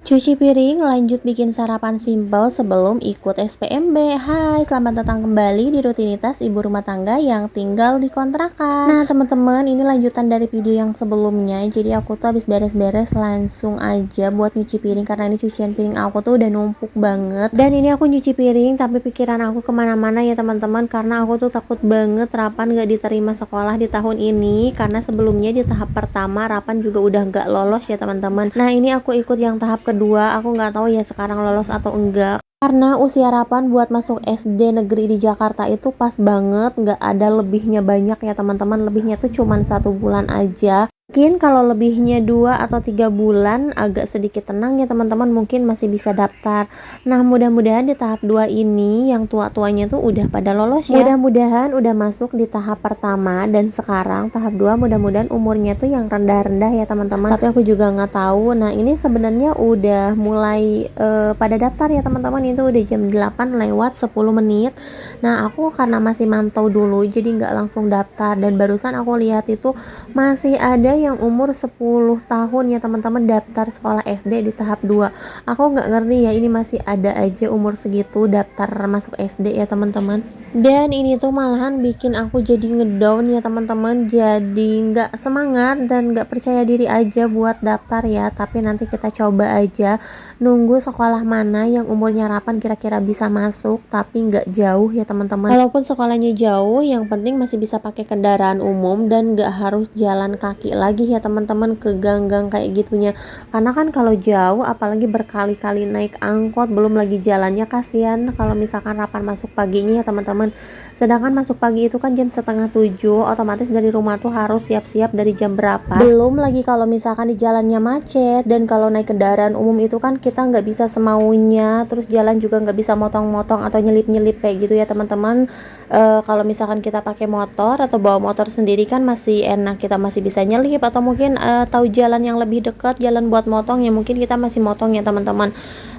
Cuci piring, lanjut bikin sarapan simpel sebelum ikut SPMB. Hai, selamat datang kembali di rutinitas ibu rumah tangga yang tinggal di kontrakan. Nah, teman-teman, ini lanjutan dari video yang sebelumnya. Jadi aku tuh habis beres-beres langsung aja buat nyuci piring karena ini cucian piring aku tuh udah numpuk banget. Dan ini aku nyuci piring tapi pikiran aku kemana-mana ya teman-teman, karena aku tuh takut banget Rapan gak diterima sekolah di tahun ini karena sebelumnya di tahap pertama Rapan juga udah gak lolos ya teman-teman. Nah, ini aku ikut yang tahap kedua, aku nggak tahu ya sekarang lolos atau enggak. Karena usia Rapan buat masuk SD negeri di Jakarta itu pas banget, nggak ada lebihnya banyak ya teman-teman. Lebihnya tuh cuman 1 bulan aja. Mungkin kalau lebihnya 2 atau 3 bulan agak sedikit tenang ya teman-teman, mungkin masih bisa daftar. Nah, mudah-mudahan di tahap 2 ini yang tua-tuanya tuh udah pada lolos ya. Mudah-mudahan udah masuk di tahap pertama, dan sekarang tahap 2 mudah-mudahan umurnya tuh yang rendah-rendah ya teman-teman. Tapi aku juga nggak tahu. Nah, ini sebenarnya udah mulai pada daftar ya teman-teman. Itu udah jam 8 lewat 10 menit. Nah, aku karena masih mantau dulu jadi nggak langsung daftar, dan barusan aku lihat itu masih ada yang umur 10 tahun ya teman-teman daftar sekolah SD di tahap 2. Aku nggak ngerti ya, ini masih ada aja umur segitu daftar masuk SD ya teman-teman. Dan ini tuh malahan bikin aku jadi ngedown ya teman-teman, jadi nggak semangat dan nggak percaya diri aja buat daftar ya. Tapi nanti kita coba aja nunggu sekolah mana yang umurnya Rapan kira-kira bisa masuk tapi nggak jauh ya teman-teman. Walaupun sekolahnya jauh, yang penting masih bisa pakai kendaraan umum dan nggak harus jalan kaki lagi ya teman-teman ke gang-gang kayak gitunya. Karena kan kalau jauh apalagi berkali-kali naik angkot, belum lagi jalannya, kasihan kalau misalkan Rapan masuk paginya ya teman-teman. Sedangkan masuk pagi itu kan jam setengah 7, otomatis dari rumah tuh harus siap-siap dari jam berapa. Belum lagi kalau misalkan di jalannya macet, dan kalau naik kendaraan umum itu kan kita nggak bisa semaunya, terus jalan juga nggak bisa motong-motong atau nyelip-nyelip kayak gitu ya teman-teman. Kalau misalkan kita pakai motor atau bawa motor sendiri kan masih enak, kita masih bisa nyelip atau mungkin tahu jalan yang lebih dekat, jalan buat motong ya mungkin kita masih motong ya teman-teman.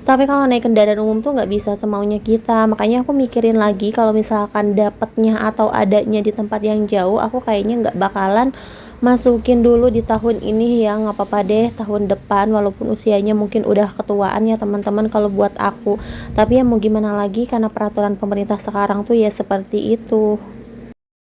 Tapi kalau naik kendaraan umum tuh nggak bisa semaunya kita. Makanya aku mikirin lagi, kalau misalkan dapatnya atau adanya di tempat yang jauh, aku kayaknya nggak bakalan masukin dulu di tahun ini ya, nggak apa-apa deh tahun depan, walaupun usianya mungkin udah ketuaan ya teman-teman kalau buat aku. Tapi ya mau gimana lagi, karena peraturan pemerintah sekarang tuh ya seperti itu.